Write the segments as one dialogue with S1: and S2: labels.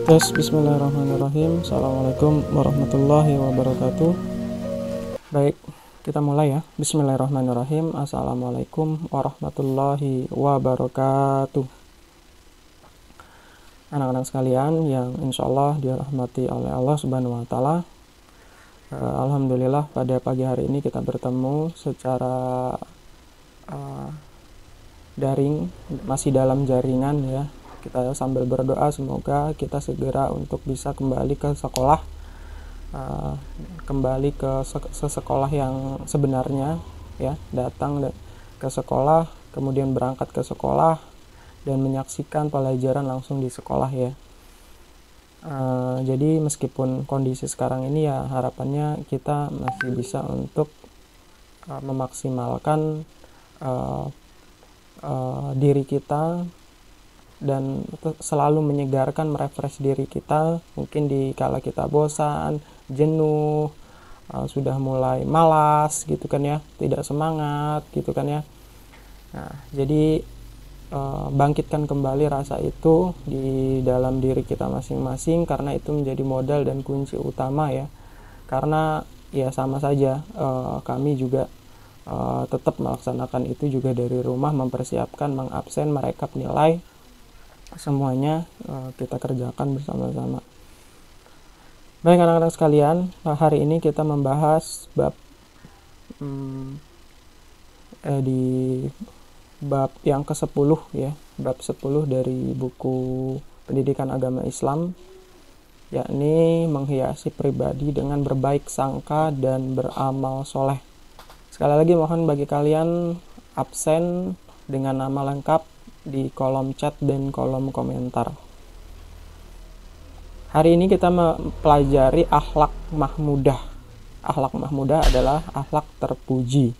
S1: Yes, bismillahirrahmanirrahim. Assalamualaikum warahmatullahi wabarakatuh. Baik, kita mulai ya. Bismillahirrahmanirrahim. Assalamualaikum warahmatullahi wabarakatuh. Anak-anak sekalian yang insya Allah dirahmati oleh Allah Subhanahu wa Ta'ala. Alhamdulillah pada pagi hari ini kita bertemu secara daring, masih dalam jaringan ya. Kita sambil berdoa semoga kita segera untuk bisa kembali ke sekolah, kembali ke sekolah yang sebenarnya ya, datang ke sekolah, kemudian berangkat ke sekolah dan menyaksikan pelajaran langsung di sekolah ya. Jadi meskipun kondisi sekarang ini ya, harapannya kita masih bisa untuk memaksimalkan diri kita dan selalu menyegarkan, merefresh diri kita. Mungkin di kala kita bosan, jenuh, sudah mulai malas gitu kan ya, tidak semangat gitu kan ya. Nah, jadi bangkitkan kembali rasa itu di dalam diri kita masing-masing, karena itu menjadi modal dan kunci utama ya. Karena ya sama saja, kami juga tetap melaksanakan itu juga dari rumah, mempersiapkan, mengabsen, merekap nilai, semuanya kita kerjakan bersama-sama. Baik anak-anak sekalian, hari ini kita membahas bab di bab yang ke-10 ya, bab 10 dari buku Pendidikan Agama Islam, yakni menghiasi pribadi dengan berbaik sangka dan beramal soleh. Sekali lagi mohon bagi kalian absen dengan nama lengkap di kolom chat dan kolom komentar. Hari ini kita mempelajari akhlak mahmudah. Akhlak mahmudah adalah akhlak terpuji.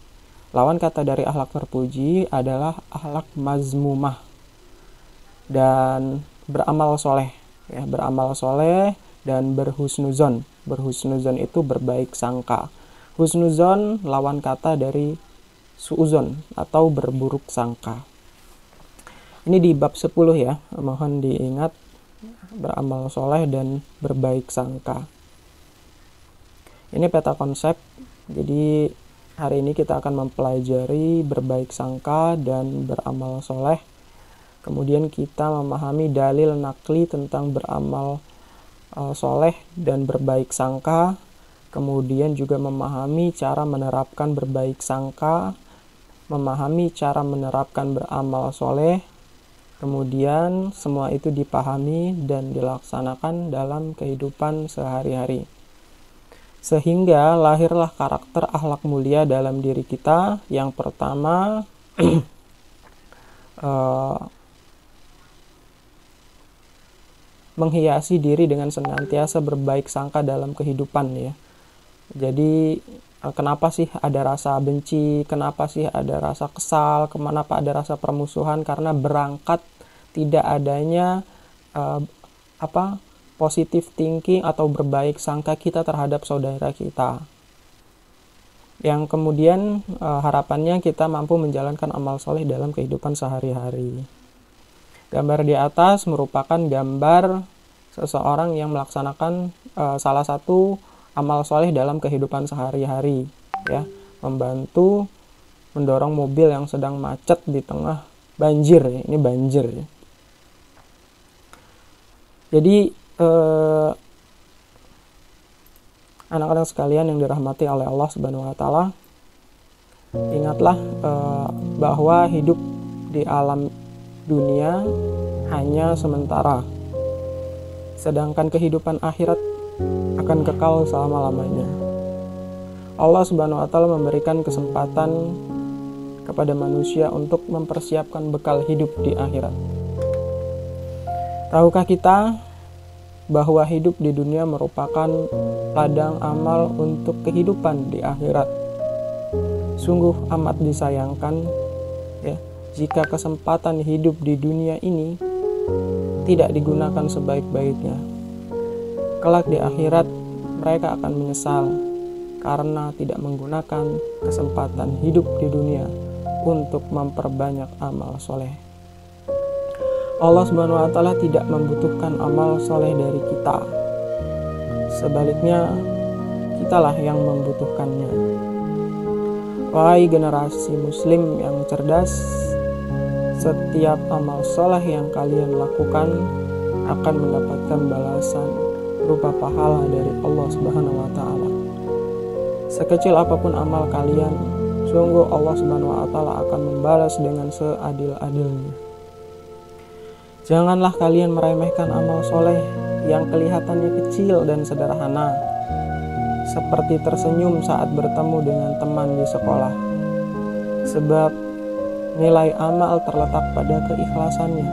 S1: Lawan kata dari akhlak terpuji adalah akhlak mazmumah dan beramal soleh. Ya, beramal soleh dan berhusnuzon. Berhusnuzon itu berbaik sangka. Husnuzon lawan kata dari suuzon atau berburuk sangka. Ini di bab 10 ya, mohon diingat, beramal soleh dan berbaik sangka. Ini peta konsep, jadi hari ini kita akan mempelajari berbaik sangka dan beramal soleh. Kemudian kita memahami dalil nakli tentang beramal soleh dan berbaik sangka. Kemudian juga memahami cara menerapkan berbaik sangka, memahami cara menerapkan beramal soleh. Kemudian semua itu dipahami dan dilaksanakan dalam kehidupan sehari-hari. Sehingga lahirlah karakter akhlak mulia dalam diri kita. Yang pertama, menghiasi diri dengan senantiasa berbaik sangka dalam kehidupan ya. Jadi kenapa sih ada rasa benci, kenapa sih ada rasa kesal, kenapa ada rasa permusuhan? Karena berangkat tidak adanya positive thinking atau berbaik sangka kita terhadap saudara kita. Yang kemudian harapannya kita mampu menjalankan amal soleh dalam kehidupan sehari-hari. Gambar di atas merupakan gambar seseorang yang melaksanakan salah satu amal soleh dalam kehidupan sehari-hari ya, membantu mendorong mobil yang sedang macet di tengah banjir ya. Ini banjir ya. Jadi anak-anak sekalian yang dirahmati oleh Allah Subhanahu wa Ta'ala, ingatlah bahwa hidup di alam dunia hanya sementara, sedangkan kehidupan akhirat akan kekal selama-lamanya. Allah Subhanahu wa Ta'ala memberikan kesempatan kepada manusia untuk mempersiapkan bekal hidup di akhirat. Tahukah kita bahwa hidup di dunia merupakan ladang amal untuk kehidupan di akhirat? Sungguh amat disayangkan ya, jika kesempatan hidup di dunia ini tidak digunakan sebaik-baiknya. Kelak di akhirat mereka akan menyesal karena tidak menggunakan kesempatan hidup di dunia untuk memperbanyak amal soleh. Allah Subhanahu wa taala tidak membutuhkan amal soleh dari kita. Sebaliknya, kitalah yang membutuhkannya. Wahai generasi muslim yang cerdas, setiap amal soleh yang kalian lakukan akan mendapatkan balasan berupa pahala dari Allah Subhanahu wa taala. Sekecil apapun amal kalian, sungguh Allah Subhanahu wa taala akan membalas dengan seadil-adilnya. Janganlah kalian meremehkan amal soleh yang kelihatannya kecil dan sederhana, seperti tersenyum saat bertemu dengan teman di sekolah. Sebab nilai amal terletak pada keikhlasannya,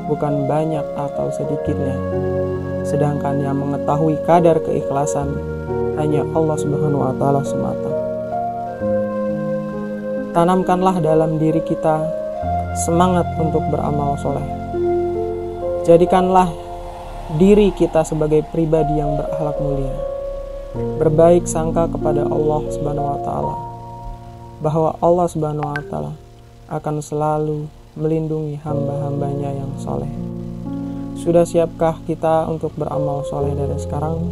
S1: bukan banyak atau sedikitnya. Sedangkan yang mengetahui kadar keikhlasan hanya Allah Subhanahu wa taala semata. Tanamkanlah dalam diri kita semangat untuk beramal soleh. Jadikanlah diri kita sebagai pribadi yang berakhlak mulia. Berbaik sangka kepada Allah Subhanahu wa taala, bahwa Allah Subhanahu wa taala akan selalu melindungi hamba-hambanya yang soleh. Sudah siapkah kita untuk beramal soleh dari sekarang?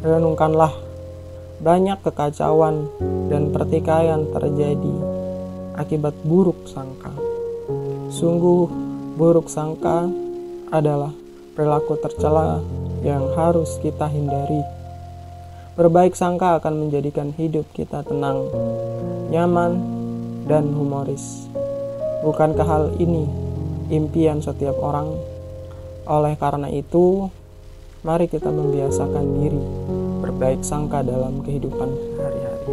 S1: Renungkanlah, banyak kekacauan dan pertikaian terjadi akibat buruk sangka. Sungguh buruk sangka adalah perilaku tercela yang harus kita hindari. Berbaik sangka akan menjadikan hidup kita tenang, nyaman, dan humoris. Bukankah hal ini impian setiap orang? Oleh karena itu, mari kita membiasakan diri berbaik sangka dalam kehidupan sehari-hari.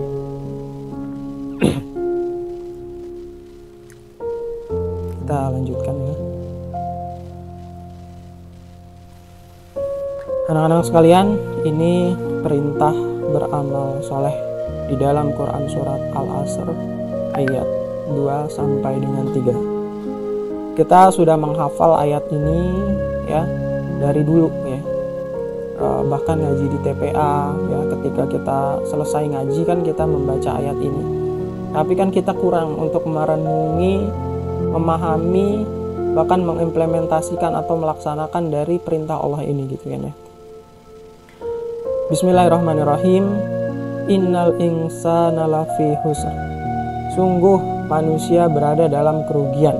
S1: Kita lanjutkan ya. Anak-anak sekalian, ini perintah beramal soleh di dalam Quran surat Al-Asr ayat 2 sampai dengan 3. Kita sudah menghafal ayat ini ya dari dulu ya. Bahkan ngaji di TPA ya, ketika kita selesai ngaji kan kita membaca ayat ini. Tapi kan kita kurang untuk merenungi, memahami, bahkan mengimplementasikan atau melaksanakan dari perintah Allah ini gitu kan ya. Bismillahirrahmanirrahim. Innal insana lafi khusr. Sungguh manusia berada dalam kerugian.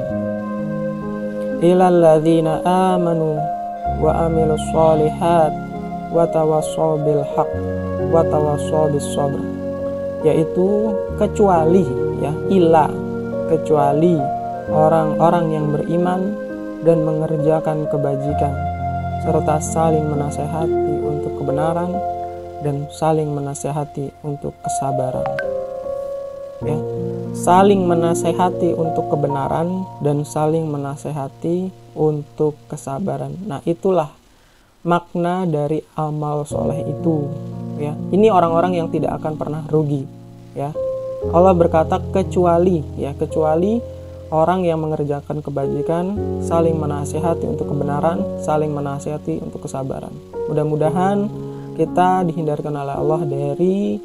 S1: Illal ladzina amanu wa amilus sholihat wa tawassaw bil haqq wa tawassaw bis sabr. Yaitu kecuali ya, kecuali orang-orang yang beriman dan mengerjakan kebajikan serta saling menasehati untuk kebenaran dan saling menasehati untuk kesabaran. Ya, saling menasehati untuk kebenaran dan saling menasehati untuk kesabaran. Nah, itulah makna dari amal soleh itu. Ya, ini orang-orang yang tidak akan pernah rugi. Ya, Allah berkata kecuali orang yang mengerjakan kebajikan, saling menasehati untuk kebenaran, saling menasehati untuk kesabaran. Mudah-mudahan kita dihindarkan oleh Allah dari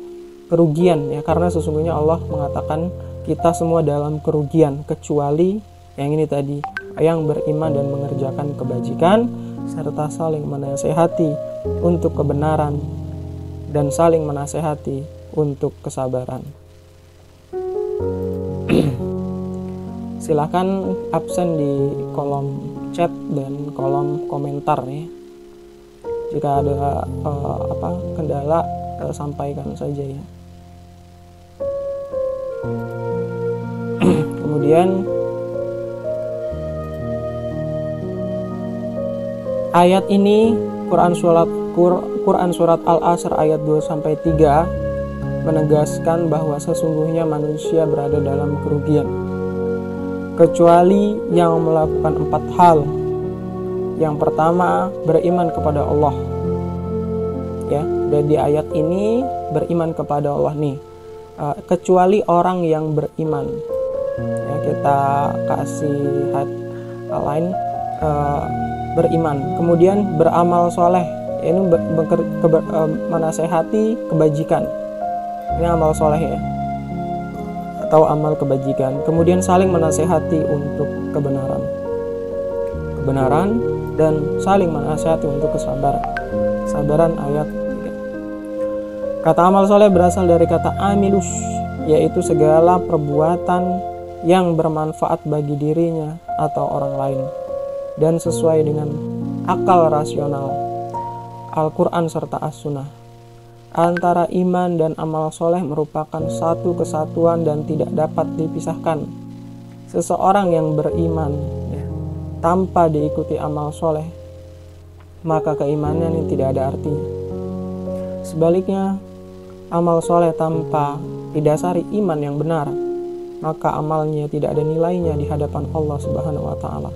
S1: kerugian ya, karena sesungguhnya Allah mengatakan kita semua dalam kerugian kecuali yang ini tadi, yang beriman dan mengerjakan kebajikan serta saling menasehati untuk kebenaran dan saling menasehati untuk kesabaran. Silakan absen di kolom chat dan kolom komentar ya. Jika ada kendala, sampaikan saja ya. Kemudian ayat ini Quran surat Al-Asr ayat 2 sampai 3 menegaskan bahwa sesungguhnya manusia berada dalam kerugian kecuali yang melakukan 4 hal. Yang pertama, beriman kepada Allah. Ya, dan di ayat ini beriman kepada Allah nih. Kecuali orang yang beriman. Ya, kita kasih lain beriman. Kemudian beramal soleh. Ini menasehati kebajikan. Ini amal soleh ya. Atau amal kebajikan. Kemudian saling menasehati untuk kebenaran. kebenaran, dan saling menasihati untuk kesabaran. Kesabaran ayat 3. Kata amal soleh berasal dari kata amilus, yaitu segala perbuatan yang bermanfaat bagi dirinya atau orang lain dan sesuai dengan akal rasional, Al-Quran serta As-Sunnah. Antara iman dan amal soleh merupakan satu kesatuan dan tidak dapat dipisahkan. Seseorang yang beriman tanpa diikuti amal soleh, maka keimanannya tidak ada artinya. Sebaliknya, amal soleh tanpa didasari iman yang benar, maka amalnya tidak ada nilainya di hadapan Allah Subhanahu wa Ta'ala.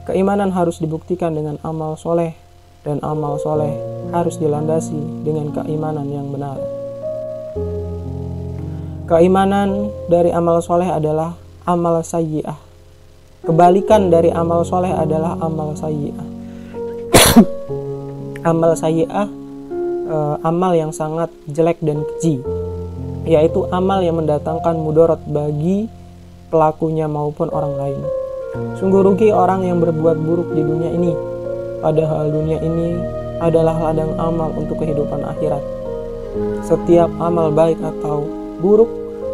S1: Keimanan harus dibuktikan dengan amal soleh, dan amal soleh harus dilandasi dengan keimanan yang benar. Keimanan dari amal soleh adalah amal sayyi'ah. Kebalikan dari amal soleh adalah amal sayyi'ah. Amal sayyi'ah, amal yang sangat jelek dan keji, yaitu amal yang mendatangkan mudarat bagi pelakunya maupun orang lain. Sungguh rugi orang yang berbuat buruk di dunia ini, padahal dunia ini adalah ladang amal untuk kehidupan akhirat. Setiap amal baik atau buruk,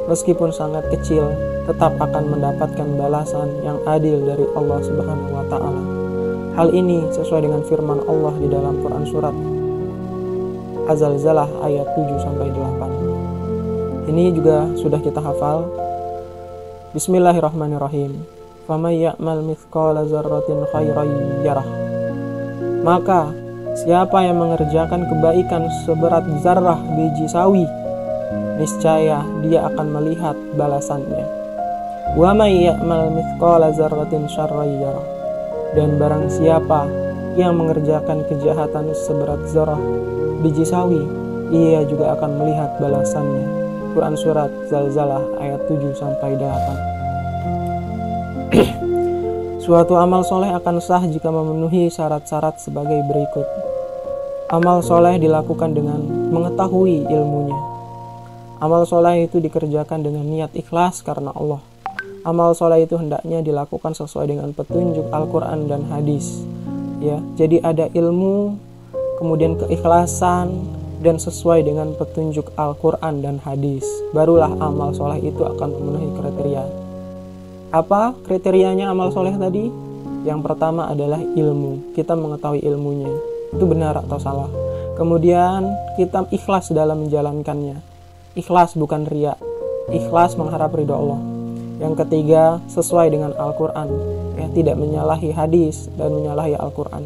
S1: meskipun sangat kecil, tetap akan mendapatkan balasan yang adil dari Allah Subhanahu wa Ta'ala. Hal ini sesuai dengan firman Allah di dalam Quran surat Az-Zalzalah ayat 7-8. Ini juga sudah kita hafal. Bismillahirrahmanirrahim. Faman ya'mal mithqala dzarratin khairan yarah. Maka siapa yang mengerjakan kebaikan seberat zarrah biji sawi, niscaya dia akan melihat balasannya. Wa may ya'mal mithqala dzarratin syarran yarah. Dan barang siapa yang mengerjakan kejahatan seberat zarrah biji sawi, ia juga akan melihat balasannya. Quran surat Zalzalah ayat 7-8. Suatu amal soleh akan sah jika memenuhi syarat-syarat sebagai berikut. Amal soleh dilakukan dengan mengetahui ilmunya. Amal soleh itu dikerjakan dengan niat ikhlas karena Allah. Amal soleh itu hendaknya dilakukan sesuai dengan petunjuk Al-Quran dan hadis. Ya, jadi ada ilmu, kemudian keikhlasan, dan sesuai dengan petunjuk Al-Quran dan hadis. Barulah amal soleh itu akan memenuhi kriteria. Apa kriterianya amal soleh tadi? Yang pertama adalah ilmu. Kita mengetahui ilmunya, itu benar atau salah. Kemudian kita ikhlas dalam menjalankannya. Ikhlas bukan riya. Ikhlas mengharap ridha Allah. Yang ketiga, sesuai dengan Al-Quran. Ya, tidak menyalahi hadis dan menyalahi Al-Quran.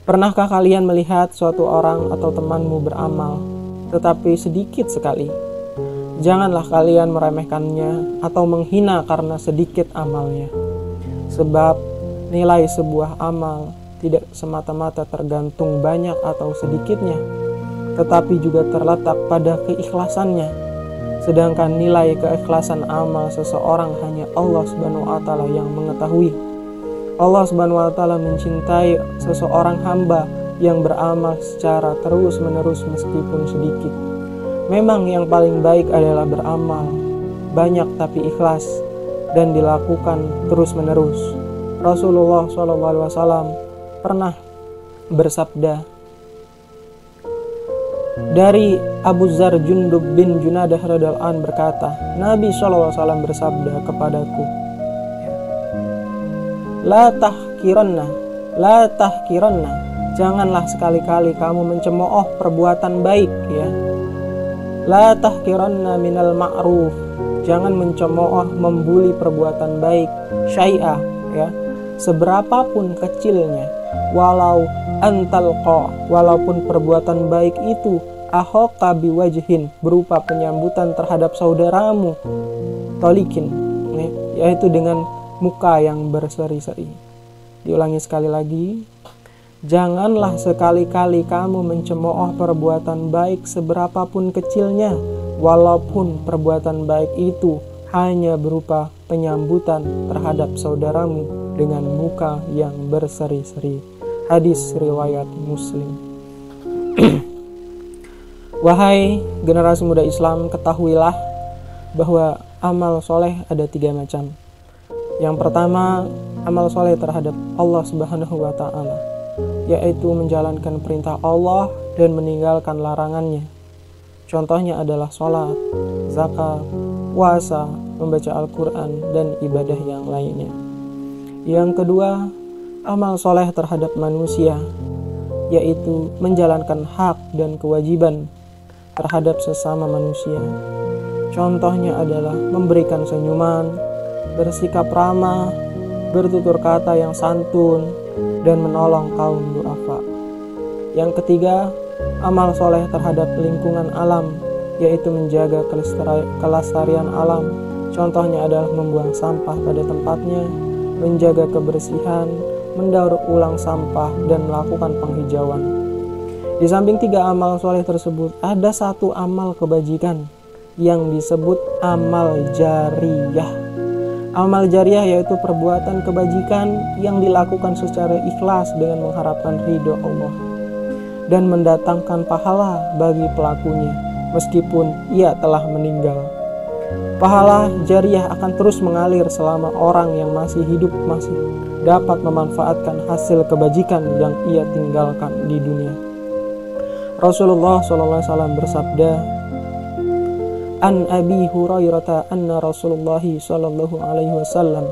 S1: Pernahkah kalian melihat suatu orang atau temanmu beramal, tetapi sedikit sekali? Janganlah kalian meremehkannya atau menghina karena sedikit amalnya. Sebab nilai sebuah amal tidak semata-mata tergantung banyak atau sedikitnya, tetapi juga terletak pada keikhlasannya. Sedangkan nilai keikhlasan amal seseorang hanya Allah Subhanahu wa Ta'ala yang mengetahui. Allah Subhanahu wa Ta'ala mencintai seseorang hamba yang beramal secara terus-menerus meskipun sedikit. Memang yang paling baik adalah beramal banyak tapi ikhlas dan dilakukan terus-menerus. Rasulullah SAW pernah bersabda, dari Abu Dzar Jundub bin Junadah radhiyallahu anhu berkata, Nabi SAW bersabda kepadaku, La tahkiranna, janganlah sekali-kali kamu mencemooh perbuatan baik, ya. La tahkiranna minal ma'ruf, jangan mencemooh, membuli perbuatan baik, syai'ah, ya, seberapapun kecilnya, walaupun perbuatan baik itu ahoka biwajhin, berupa penyambutan terhadap saudaramu, tolikin, yaitu dengan muka yang berseri-seri. Diulangi sekali lagi, janganlah sekali-kali kamu mencemooh perbuatan baik seberapapun kecilnya, walaupun perbuatan baik itu hanya berupa penyambutan terhadap saudaramu dengan muka yang berseri-seri. Hadis riwayat Muslim. Wahai generasi muda Islam, ketahuilah bahwa amal soleh ada 3 macam. Yang pertama, amal soleh terhadap Allah Subhanahu wa Ta'ala, yaitu menjalankan perintah Allah dan meninggalkan larangannya. Contohnya adalah sholat, zakat, puasa, membaca Al-Quran, dan ibadah yang lainnya. Yang kedua, amal soleh terhadap manusia, yaitu menjalankan hak dan kewajiban terhadap sesama manusia. Contohnya adalah memberikan senyuman, bersikap ramah, bertutur kata yang santun, dan menolong kaum duafa. Yang ketiga, amal soleh terhadap lingkungan alam, yaitu menjaga kelestarian alam. Contohnya adalah membuang sampah pada tempatnya, menjaga kebersihan, mendaur ulang sampah, dan melakukan penghijauan. Di samping tiga amal soleh tersebut, ada satu amal kebajikan yang disebut amal jariyah. Amal jariyah yaitu perbuatan kebajikan yang dilakukan secara ikhlas dengan mengharapkan ridho Allah dan mendatangkan pahala bagi pelakunya meskipun ia telah meninggal. Pahala jariyah akan terus mengalir selama orang yang masih hidup masih dapat memanfaatkan hasil kebajikan yang ia tinggalkan di dunia. Rasulullah SAW bersabda, An Abi Hurairah anna Rasulullah sallallahu alaihi wasallam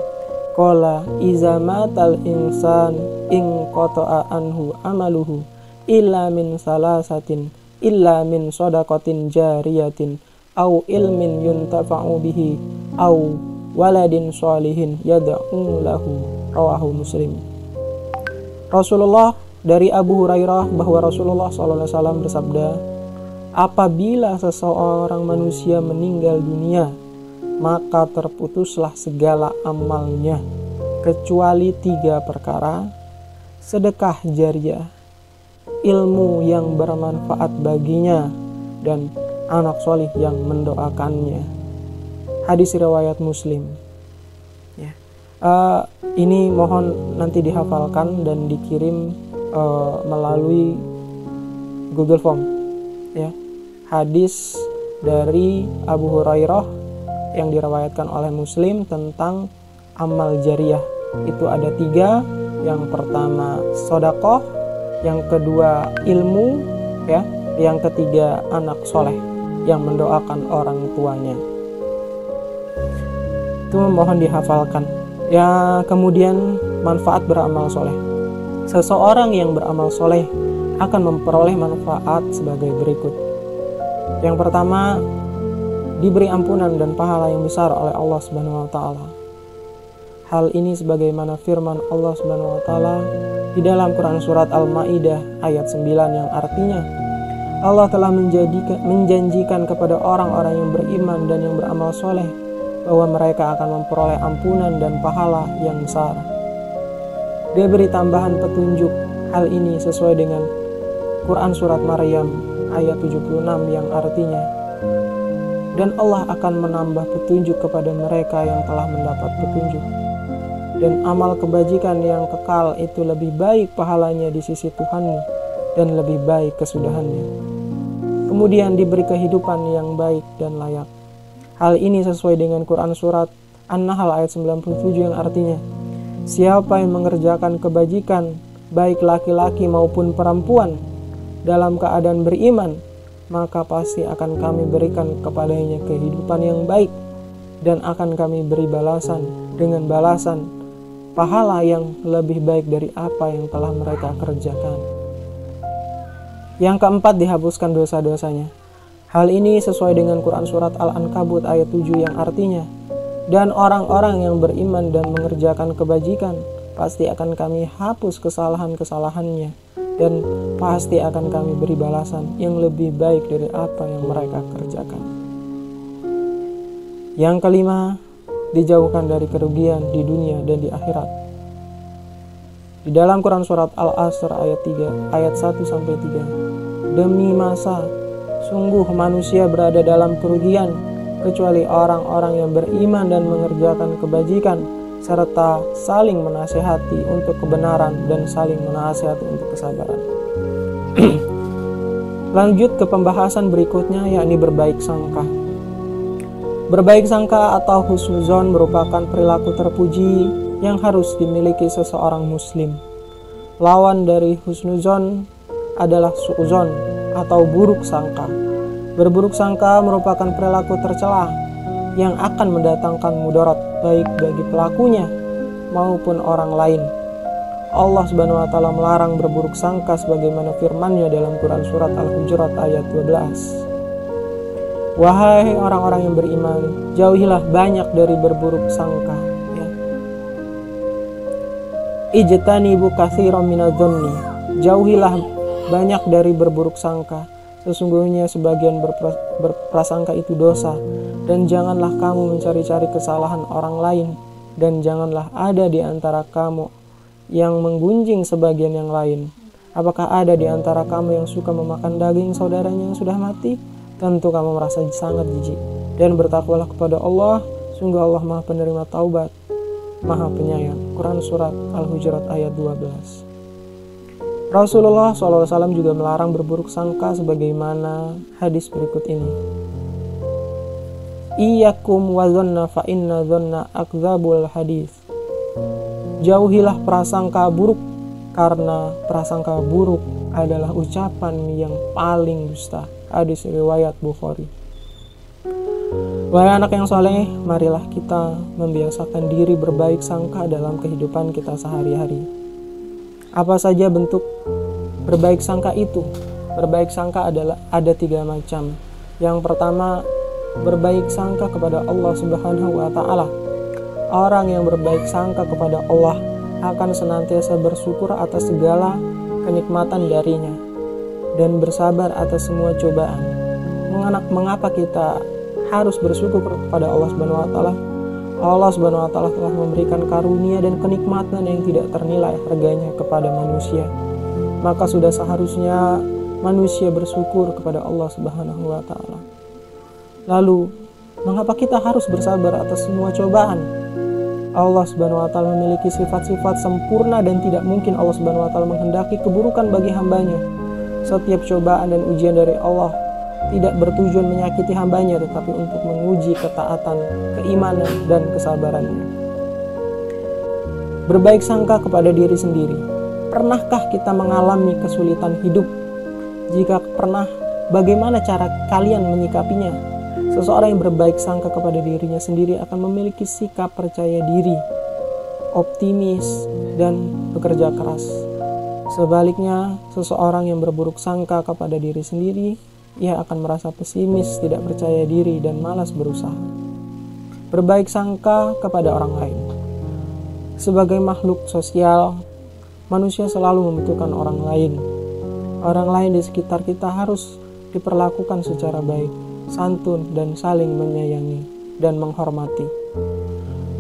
S1: qala iza matal insan in qata'a anhu amaluhu illa min salasatin illa min shadaqatin jariyatin au ilmin yuntafa'u bihi au waladin sholihin yad'u lahu, rawahu Muslim. Rasulullah dari Abu Hurairah bahwa Rasulullah SAW bersabda, apabila seseorang manusia meninggal dunia, maka terputuslah segala amalnya kecuali tiga perkara: sedekah jariyah, ilmu yang bermanfaat baginya, dan anak solih yang mendoakannya. Hadis riwayat Muslim. Ini mohon nanti dihafalkan dan dikirim melalui Google Form. Ya, hadis dari Abu Hurairah yang diriwayatkan oleh Muslim tentang amal jariyah. Itu ada tiga. Yang pertama sedekah, yang kedua ilmu, ya, yang ketiga anak soleh yang mendoakan orang tuanya. Itu mohon dihafalkan. Ya, kemudian manfaat beramal soleh. Seseorang yang beramal soleh akan memperoleh manfaat sebagai berikut. Yang pertama, diberi ampunan dan pahala yang besar oleh Allah Subhanahu wa Ta'ala. Hal ini sebagaimana firman Allah Subhanahu wa Ta'ala di dalam Quran surat Al-Maidah ayat 9 yang artinya, Allah telah menjanjikan kepada orang-orang yang beriman dan yang beramal soleh bahwa mereka akan memperoleh ampunan dan pahala yang besar. Dia beri tambahan petunjuk. Hal ini sesuai dengan Quran surat Maryam ayat 76 yang artinya, dan Allah akan menambah petunjuk kepada mereka yang telah mendapat petunjuk. Dan amal kebajikan yang kekal itu lebih baik pahalanya di sisi Tuhanmu dan lebih baik kesudahannya. Kemudian diberi kehidupan yang baik dan layak. Hal ini sesuai dengan Quran surat An-Nahl ayat 97 yang artinya, siapa yang mengerjakan kebajikan, baik laki-laki maupun perempuan, dalam keadaan beriman, maka pasti akan kami berikan kepadanya kehidupan yang baik, dan akan kami beri balasan dengan balasan pahala yang lebih baik dari apa yang telah mereka kerjakan. Yang keempat, dihapuskan dosa-dosanya. Hal ini sesuai dengan Quran surat Al-Ankabut ayat 7 yang artinya, dan orang-orang yang beriman dan mengerjakan kebajikan, pasti akan kami hapus kesalahan-kesalahannya, dan pasti akan kami beri balasan yang lebih baik dari apa yang mereka kerjakan. Yang kelima, dijauhkan dari kerugian di dunia dan di akhirat. Di dalam Quran surat Al-Asr ayat 3, ayat 1-3, demi masa, sungguh manusia berada dalam kerugian kecuali orang-orang yang beriman dan mengerjakan kebajikan, serta saling menasihati untuk kebenaran dan saling menasihati untuk kesabaran. Lanjut ke pembahasan berikutnya, yakni berbaik sangka. Berbaik sangka atau husnuzon merupakan perilaku terpuji yang harus dimiliki seseorang muslim. Lawan dari husnuzon adalah su'uzon atau buruk sangka. Berburuk sangka merupakan perilaku tercela yang akan mendatangkan mudarat baik bagi pelakunya maupun orang lain. Allah Subhanahu wa taala melarang berburuk sangka sebagaimana firman-Nya dalam Quran surat Al-Hujurat ayat 12. Wahai orang-orang yang beriman, jauhilah banyak dari berburuk sangka. Ijtanibu katsiran minadh-dhonni. Jauhilah banyak dari berburuk sangka. Sesungguhnya sebagian berprasangka itu dosa. Dan janganlah kamu mencari-cari kesalahan orang lain. Dan janganlah ada di antara kamu yang menggunjing sebagian yang lain. Apakah ada di antara kamu yang suka memakan daging saudaranya yang sudah mati? Tentu kamu merasa sangat jijik. Dan bertakwalah kepada Allah. Sungguh Allah Maha Penerima Taubat, Maha Penyayang. Quran surat Al-Hujurat ayat 12. Rasulullah SAW juga melarang berburuk sangka sebagaimana hadis berikut ini. Iyyakum wa dhanna fa inna dhanna akdzabul hadis. Jauhilah prasangka buruk karena prasangka buruk adalah ucapan yang paling dusta. Hadis riwayat Bukhari. Wahai anak yang soleh, marilah kita membiasakan diri berbaik sangka dalam kehidupan kita sehari-hari. Apa saja bentuk berbaik sangka itu? Berbaik sangka ada 3 macam. Yang pertama, berbaik sangka kepada Allah Subhanahu wa taala. Orang yang berbaik sangka kepada Allah akan senantiasa bersyukur atas segala kenikmatan darinya dan bersabar atas semua cobaan. Mengapa kita harus bersyukur kepada Allah Subhanahu wa taala? Allah Subhanahu wa taala telah memberikan karunia dan kenikmatan yang tidak ternilai harganya kepada manusia. Maka sudah seharusnya manusia bersyukur kepada Allah Subhanahu wa taala. Lalu, mengapa kita harus bersabar atas semua cobaan? Allah Subhanahu wa taala memiliki sifat-sifat sempurna dan tidak mungkin Allah Subhanahu wa taala menghendaki keburukan bagi hambanya. Setiap cobaan dan ujian dari Allah tidak bertujuan menyakiti hambanya, tetapi untuk menguji ketaatan, keimanan, dan kesabarannya. Berbaik sangka kepada diri sendiri. Pernahkah kita mengalami kesulitan hidup? Jika pernah, bagaimana cara kalian menyikapinya? Seseorang yang berbaik sangka kepada dirinya sendiri akan memiliki sikap percaya diri, optimis, dan bekerja keras. Sebaliknya, seseorang yang berburuk sangka kepada diri sendiri, ia akan merasa pesimis, tidak percaya diri, dan malas berusaha. Berbaik sangka kepada orang lain. Sebagai makhluk sosial, manusia selalu membutuhkan orang lain. Orang lain di sekitar kita harus diperlakukan secara baik, santun, dan saling menyayangi dan menghormati.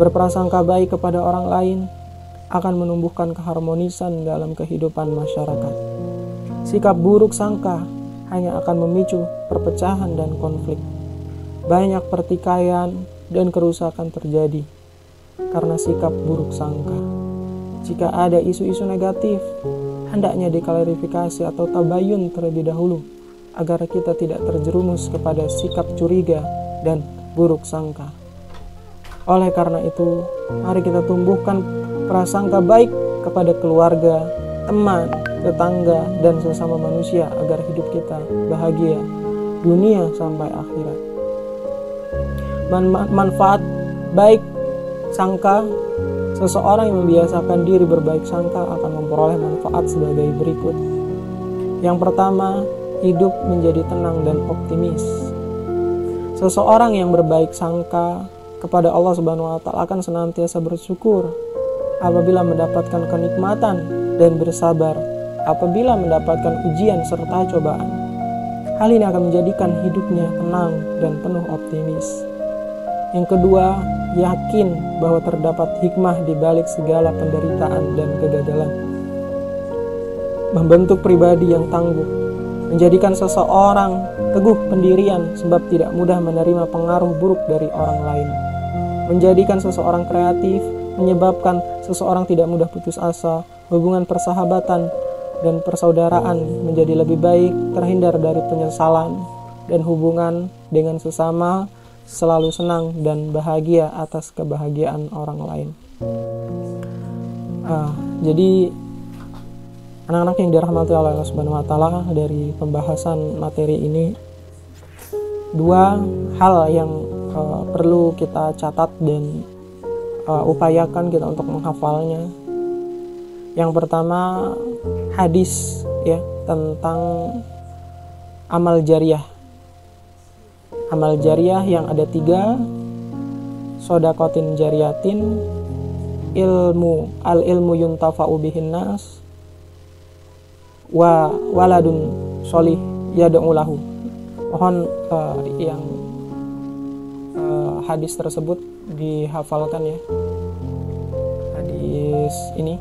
S1: Berprasangka baik kepada orang lain akan menumbuhkan keharmonisan dalam kehidupan masyarakat. Sikap buruk sangka hanya akan memicu perpecahan dan konflik. Banyak pertikaian dan kerusakan terjadi karena sikap buruk sangka. Jika ada isu-isu negatif, hendaknya diklarifikasi atau tabayun terlebih dahulu agar kita tidak terjerumus kepada sikap curiga dan buruk sangka. Oleh karena itu, mari kita tumbuhkan prasangka baik kepada keluarga, teman, tetangga, dan sesama manusia agar hidup kita bahagia dunia sampai akhirat. Manfaat baik sangka. Seseorang yang membiasakan diri berbaik sangka akan memperoleh manfaat sebagai berikut. Yang pertama, hidup menjadi tenang dan optimis. Seseorang yang berbaik sangka kepada Allah Subhanahu wa taala akan senantiasa bersyukur apabila mendapatkan kenikmatan dan bersabar apabila mendapatkan ujian serta cobaan. Hal ini akan menjadikan hidupnya tenang dan penuh optimis. Yang kedua, yakin bahwa terdapat hikmah di balik segala penderitaan dan kegagalan. Membentuk pribadi yang tangguh, menjadikan seseorang teguh pendirian sebab tidak mudah menerima pengaruh buruk dari orang lain. Menjadikan seseorang kreatif, menyebabkan seseorang tidak mudah putus asa, hubungan persahabatan dan persaudaraan menjadi lebih baik, terhindar dari penyesalan, dan hubungan dengan sesama selalu senang dan bahagia atas kebahagiaan orang lain. Jadi anak-anak yang dirahmati oleh Allah Subhanahu wa taala, dari pembahasan materi ini dua hal yang perlu kita catat dan upayakan kita untuk menghafalnya. Yang pertama, hadis ya tentang amal jariah. Amal jariah yang ada 3, sodakotin jariyatin, ilmu yuntafa'u bihin nas, wa waladun solih yad'u lahu. Mohon yang hadis tersebut dihafalkan ya. Hadis ini,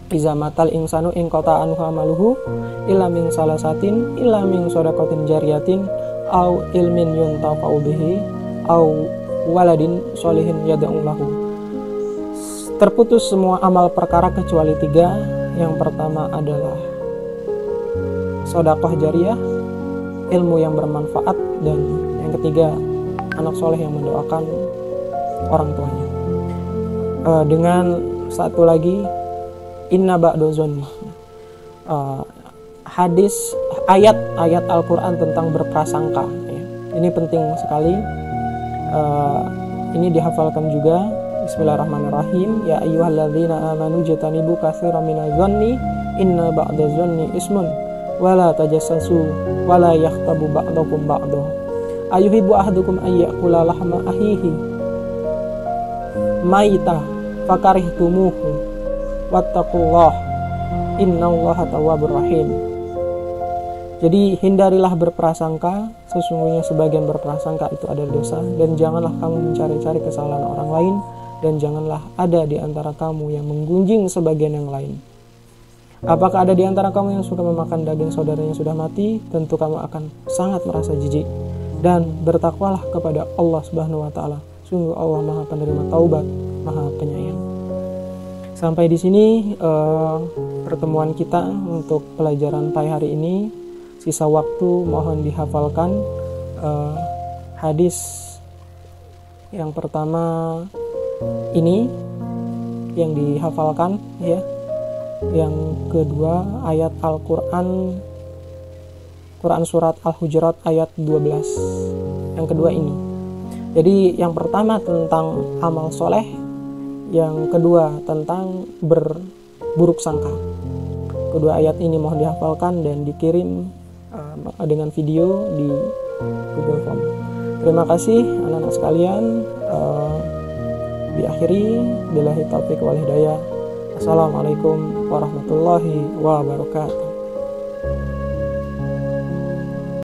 S1: iza matal insanu in qata anhu amaluhu illa min salasatin illa min sodakotin jariyatin au ilmin yuntafa'u bihi au waladin solihin yad'u lahu. Terputus semua amal perkara kecuali 3. Yang pertama adalah sodakoh jariah, ilmu yang bermanfaat, dan yang ketiga anak soleh yang mendoakan orang tuanya. Dengan satu lagi, inna ba'da zonni. Hadis ayat Al-Quran tentang berprasangka ya. Ini penting sekali. Ini dihafalkan juga. Bismillahirrahmanirrahim. Ya ayyuhalladzina amanu jatanibu katsiran minadz dzanni inna ba'daz dzanni ismun wala tajassasu wala yakhtabu ba'dukum ba'dahu ayuhibbu ahadukum ay ya'kula lahma ahihi maita fakarihtumuhu wattaqullah innallaha tawwabur rahim. Jadi hindarilah berprasangka, sesungguhnya sebagian berprasangka itu adalah dosa, dan janganlah kamu mencari-cari kesalahan orang lain, dan janganlah ada di antara kamu yang menggunjing sebagian yang lain. Apakah ada di antara kamu yang suka memakan daging saudaranya sudah mati? Tentu kamu akan sangat merasa jijik. Dan bertakwalah kepada Allah Subhanahu wa taala. Sungguh Allah Maha penerima taubat, Maha penyayang. Sampai di sini pertemuan kita untuk pelajaran pagi hari ini. Sisa waktu mohon dihafalkan hadis yang pertama ini yang dihafalkan ya. Yang kedua ayat Al-Quran, Quran surat Al-Hujurat ayat 12. Yang kedua ini. Jadi yang pertama tentang amal soleh, yang kedua tentang berburuk sangka. Kedua ayat ini mohon dihafalkan dan dikirim dengan video di Google Form. Terima kasih anak-anak sekalian. Diakhiri billahi taufiq wal hidayah. Assalamualaikum warahmatullahi wabarakatuh.